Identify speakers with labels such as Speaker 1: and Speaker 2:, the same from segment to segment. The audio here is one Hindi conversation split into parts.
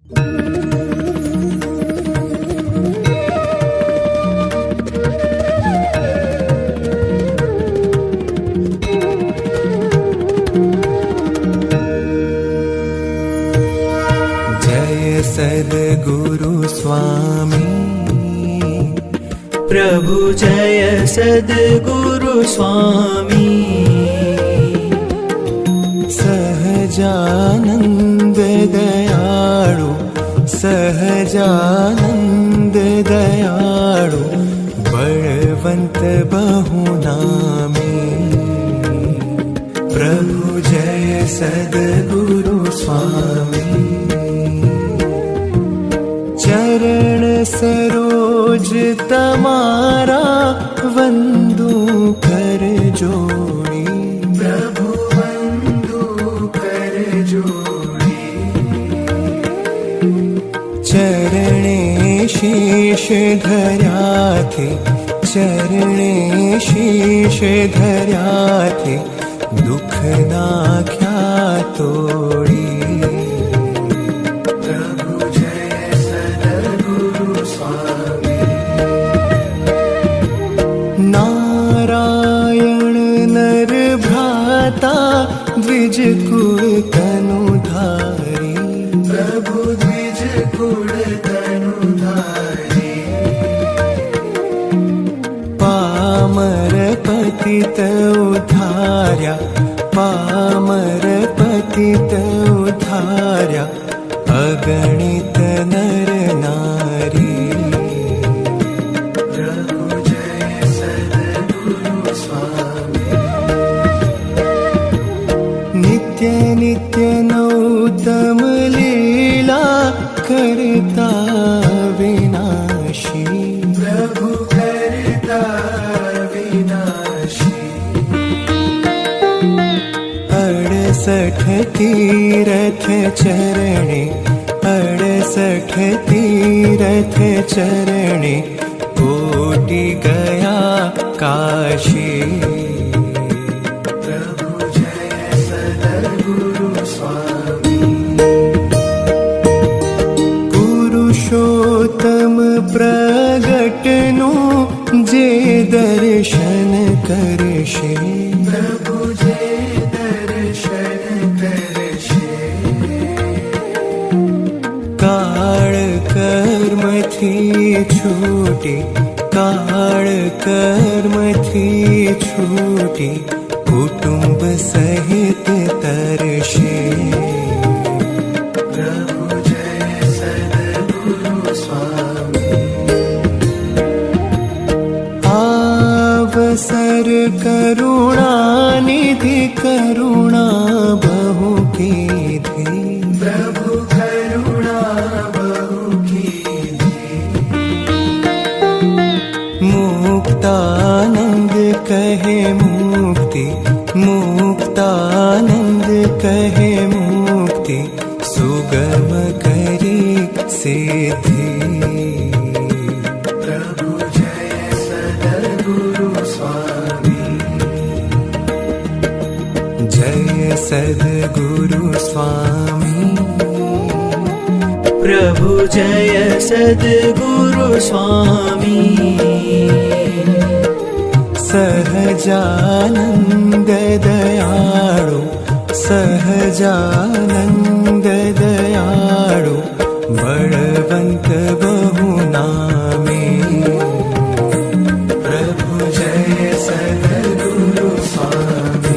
Speaker 1: जय सद्गुरु स्वामी प्रभु, जय सद्गुरु स्वामी। सहजानंद दयाळु, सहजानंद दयाळु, बलवंत बहुनामी। प्रभु जय सद्गुरु स्वामी। चरण सरोज तमारा वंदू कर जोड़ी। प्रभु वंदू कर जोड़ी। चरणे शीश धर्या थे, चरणे शीश धर्या थे, दुख नाख्या तोड़ी। नारायण नर भ्राता द्विज कुल तनुधारी। प्रभु द्विज कुल तनुधारी। पामर पतित उद्धार्या, पामर पतित उद्धार्या, अगणित नर नारी। नित्य नित्य नौतम लीला करता विनाशी। प्रभु करता विनाशी। 68 तीरथ चरणे, 68 तीरथ चरणे, कोटि गया काशी। पुरुषोत्तम प्रगटनु जे दर्शन करशे। प्रभु जे दर्शन करशे। काल कर्म थी छूटी, काल कर्म थी छूटी, कुटुंब सहित तरशे। अवसर करुणा निधि, करुणा बहु कीधी। प्रभु करुणा बहु कीधी। मुक्तानंद कहे मुक्ति, मुक्तानंद कहे मुक्ति, सुगम करी सिद्धि। जय सद्गुरु स्वामी प्रभु, जय सद्गुरु स्वामी। सहजानंद दयाळु, सहजानंद दयाळु, बलवंत बहुनामी। प्रभु जय सद्गुरु स्वामी।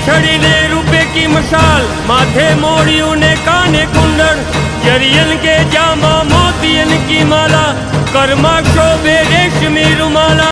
Speaker 2: छड़ी ने रुपए की मशाल, माथे मोड़ियों ने काने कुंडल, जरियन के जामा मोतियन की माला, कर्मा शोभे रेशमी रुमाला।